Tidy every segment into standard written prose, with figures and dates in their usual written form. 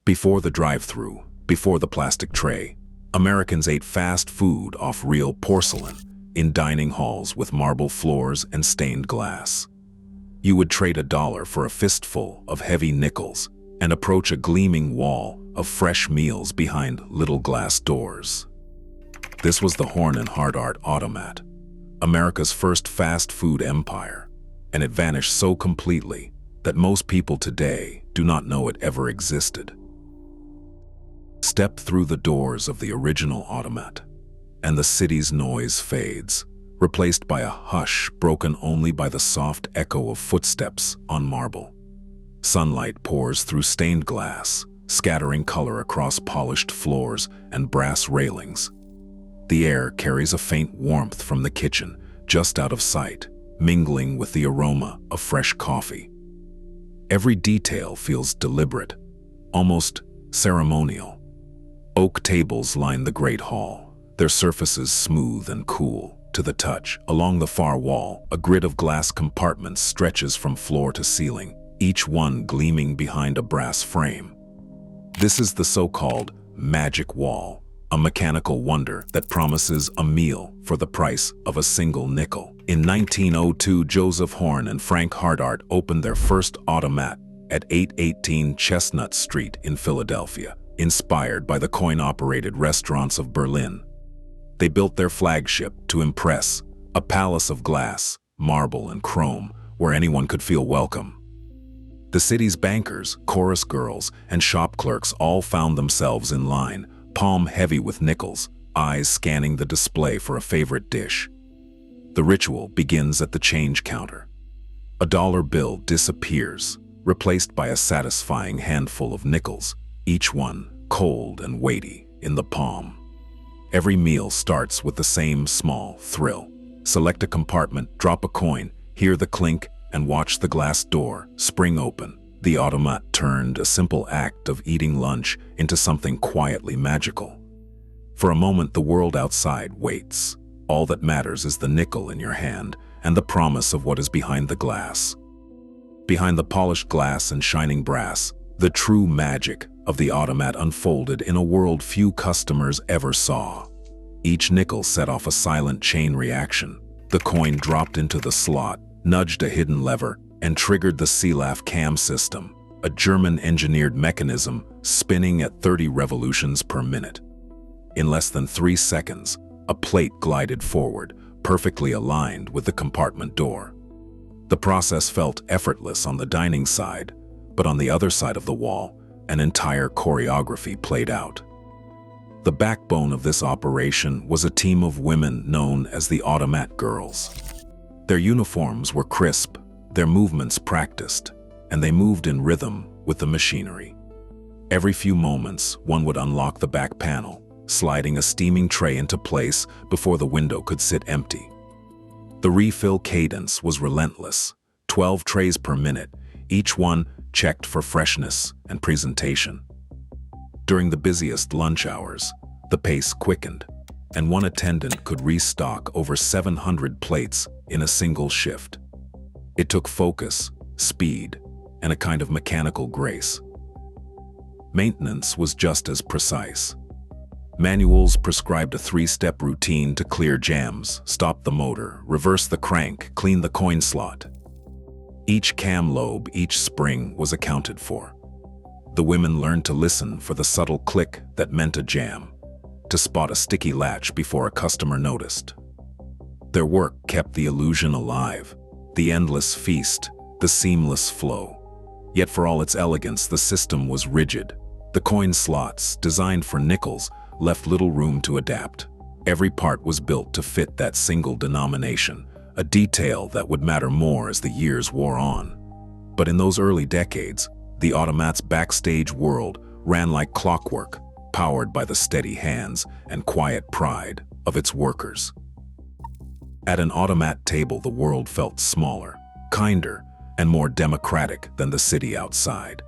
Before the drive-thru, before the plastic tray, Americans ate fast food off real porcelain in dining halls with marble floors and stained glass. You would trade $1 for a fistful of heavy nickels and approach a gleaming wall of fresh meals behind little glass doors. This was the Horn and Hardart Automat, America's first fast food empire, and it vanished so completely that most people today do not know it ever existed. Step through the doors of the original Automat, and the city's noise fades, replaced by a hush broken only by the soft echo of footsteps on marble. Sunlight pours through stained glass, scattering color across polished floors and brass railings. The air carries a faint warmth from the kitchen, just out of sight, mingling with the aroma of fresh coffee. Every detail feels deliberate, almost ceremonial. Oak tables line the great hall, their surfaces smooth and cool to the touch. Along the far wall, a grid of glass compartments stretches from floor to ceiling, each one gleaming behind a brass frame. This is the so-called magic wall, a mechanical wonder that promises a meal for the price of a single nickel. In 1902, Joseph Horn and Frank Hardart opened their first Automat at 818 Chestnut Street in Philadelphia, inspired by the coin-operated restaurants of Berlin. They built their flagship to impress, a palace of glass, marble, and chrome where anyone could feel welcome. The city's bankers, chorus girls, and shop clerks all found themselves in line, palm heavy with nickels, eyes scanning the display for a favorite dish. The ritual begins at the change counter. A dollar bill disappears, replaced by a satisfying handful of nickels, each one cold and weighty in the palm. Every meal starts with the same small thrill. Select a compartment, drop a coin, hear the clink, and watch the glass door spring open. The Automat turned a simple act of eating lunch into something quietly magical. For a moment, the world outside waits. All that matters is the nickel in your hand and the promise of what is behind the glass. Behind the polished glass and shining brass, the true magic of the Automat unfolded in a world few customers ever saw. Each nickel set off a silent chain reaction. The coin dropped into the slot, nudged a hidden lever, and triggered the CLAF cam system, a German-engineered mechanism spinning at 30 revolutions per minute. In less than 3 seconds, a plate glided forward, perfectly aligned with the compartment door. The process felt effortless on the dining side, but on the other side of the wall, an entire choreography played out. The backbone of this operation was a team of women known as the Automat Girls. Their uniforms were crisp, their movements practiced, and they moved in rhythm with the machinery. Every few moments, one would unlock the back panel, sliding a steaming tray into place before the window could sit empty. The refill cadence was relentless, 12 trays per minute, each one checked for freshness and presentation. During the busiest lunch hours, the pace quickened, and one attendant could restock over 700 plates in a single shift. It took focus, speed, and a kind of mechanical grace. Maintenance was just as precise. Manuals prescribed a 3-step routine to clear jams, stop the motor, reverse the crank, clean the coin slot. Each cam lobe, each spring was accounted for. The women learned to listen for the subtle click that meant a jam, to spot a sticky latch before a customer noticed. Their work kept the illusion alive, the endless feast, the seamless flow. Yet for all its elegance, the system was rigid. The coin slots, designed for nickels, left little room to adapt. Every part was built to fit that single denomination, a detail that would matter more as the years wore on. But in those early decades, the Automat's backstage world ran like clockwork, powered by the steady hands and quiet pride of its workers. At an Automat table, the world felt smaller, kinder, and more democratic than the city outside.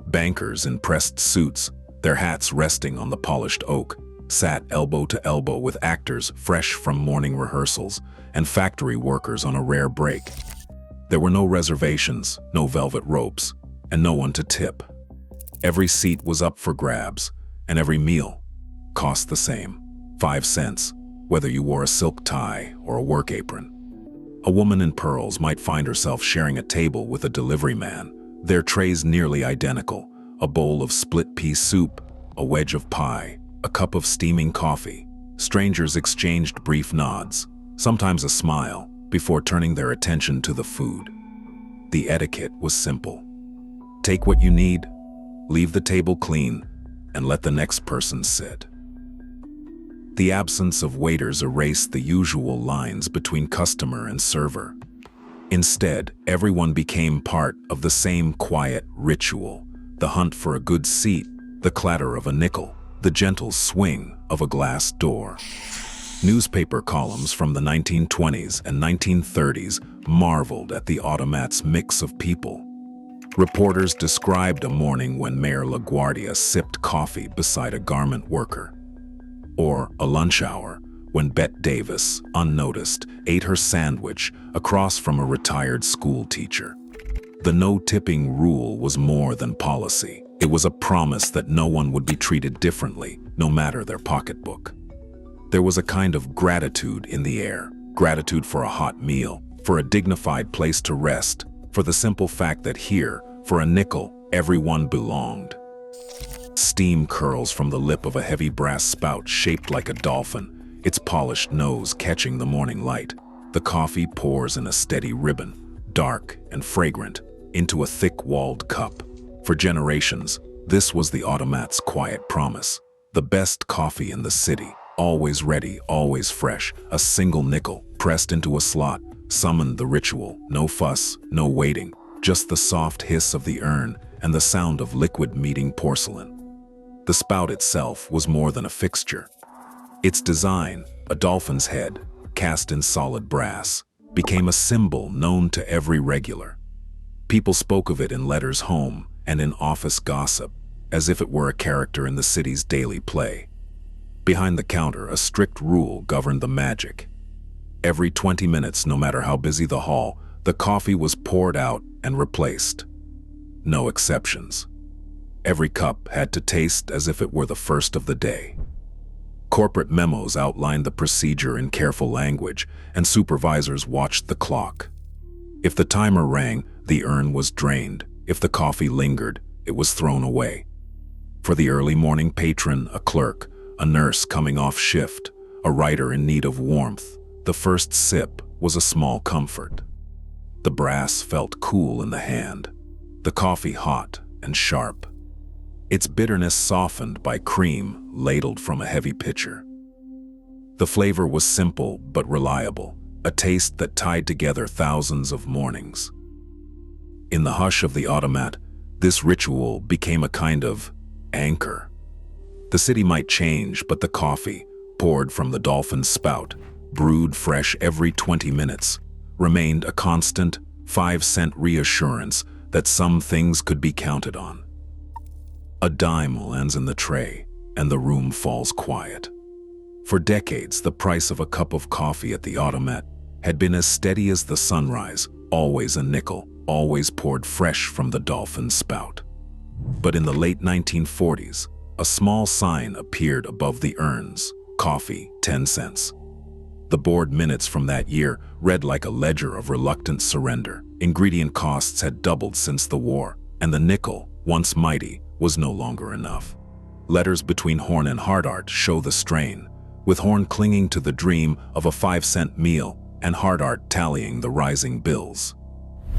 Bankers in pressed suits, their hats resting on the polished oak, sat elbow to elbow with actors fresh from morning rehearsals and factory workers on a rare break. There were no reservations, no velvet ropes, and no one to tip. Every seat was up for grabs, and every meal cost the same, 5 cents, whether you wore a silk tie or a work apron. A woman in pearls might find herself sharing a table with a delivery man, their trays nearly identical, a bowl of split-pea soup, a wedge of pie, a cup of steaming coffee. Strangers exchanged brief nods, sometimes a smile, before turning their attention to the food. The etiquette was simple. Take what you need, leave the table clean, and let the next person sit. The absence of waiters erased the usual lines between customer and server. Instead, everyone became part of the same quiet ritual: the hunt for a good seat, the clatter of a nickel, the gentle swing of a glass door. Newspaper columns from the 1920s and 1930s marveled at the Automat's mix of people. Reporters described a morning when Mayor LaGuardia sipped coffee beside a garment worker, or a lunch hour when Bette Davis, unnoticed, ate her sandwich across from a retired school teacher. The no-tipping rule was more than policy. It was a promise that no one would be treated differently, no matter their pocketbook. There was a kind of gratitude in the air, gratitude for a hot meal, for a dignified place to rest, for the simple fact that here, for a nickel, everyone belonged. Steam curls from the lip of a heavy brass spout shaped like a dolphin, its polished nose catching the morning light. The coffee pours in a steady ribbon, dark and fragrant, into a thick-walled cup. For generations, this was the Automat's quiet promise: the best coffee in the city, always ready, always fresh. A single nickel, pressed into a slot, summoned the ritual. No fuss, no waiting, just the soft hiss of the urn and the sound of liquid meeting porcelain. The spout itself was more than a fixture. Its design, a dolphin's head, cast in solid brass, became a symbol known to every regular. People spoke of it in letters home and in office gossip, as if it were a character in the city's daily play. Behind the counter, a strict rule governed the magic. Every 20 minutes, no matter how busy the hall, the coffee was poured out and replaced. No exceptions. Every cup had to taste as if it were the first of the day. Corporate memos outlined the procedure in careful language, and supervisors watched the clock. If the timer rang, the urn was drained. If the coffee lingered, it was thrown away. For the early morning patron, a clerk, a nurse coming off shift, a writer in need of warmth, the first sip was a small comfort. The brass felt cool in the hand, the coffee hot and sharp, its bitterness softened by cream ladled from a heavy pitcher. The flavor was simple but reliable, a taste that tied together thousands of mornings. In the hush of the Automat, this ritual became a kind of anchor. The city might change, but the coffee, poured from the dolphin's spout, brewed fresh every 20 minutes, remained a constant 5-cent reassurance that some things could be counted on. A dime lands in the tray, and the room falls quiet. For decades, the price of a cup of coffee at the Automat had been as steady as the sunrise, always a nickel, always poured fresh from the dolphin's spout. But in the late 1940s, a small sign appeared above the urns: coffee, 10 cents. The board minutes from that year read like a ledger of reluctant surrender. Ingredient costs had doubled since the war, and the nickel, once mighty, was no longer enough. Letters between Horn and Hardart show the strain, with Horn clinging to the dream of a 5-cent meal and Hardart tallying the rising bills.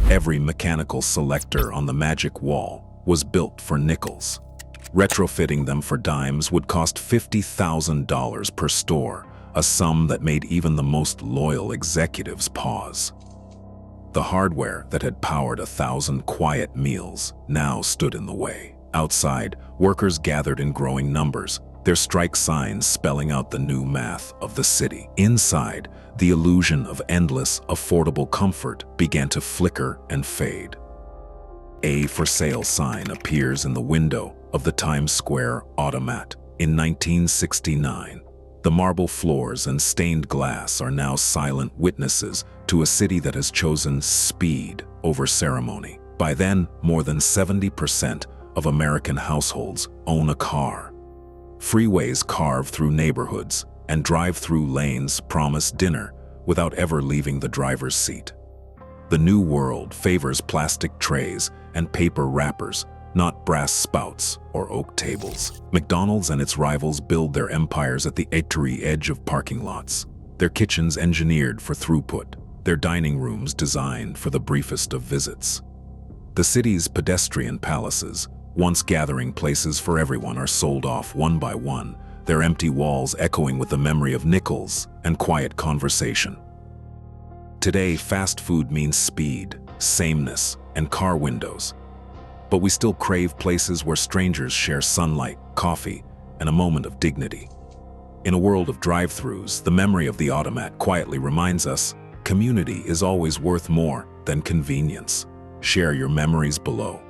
Every mechanical selector on the magic wall was built for nickels. Retrofitting them for dimes would cost $50,000 per store, a sum that made even the most loyal executives pause. The hardware that had powered 1,000 quiet meals now stood in the way. Outside, workers gathered in growing numbers, their strike signs spelling out the new math of the city. Inside, the illusion of endless, affordable comfort began to flicker and fade. A for sale sign appears in the window of the Times Square Automat. In 1969, the marble floors and stained glass are now silent witnesses to a city that has chosen speed over ceremony. By then, more than 70% of American households own a car. Freeways carve through neighborhoods, and drive-through lanes promise dinner without ever leaving the driver's seat. The new world favors plastic trays and paper wrappers, not brass spouts or oak tables. McDonald's and its rivals build their empires at the eatery edge of parking lots, their kitchens engineered for throughput, their dining rooms designed for the briefest of visits. The city's pedestrian palaces, once gathering places for everyone, are sold off one by one, their empty walls echoing with the memory of nickels and quiet conversation. Today, fast food means speed, sameness, and car windows. But we still crave places where strangers share sunlight, coffee, and a moment of dignity. In a world of drive-thrus, the memory of the Automat quietly reminds us community is always worth more than convenience. Share your memories below.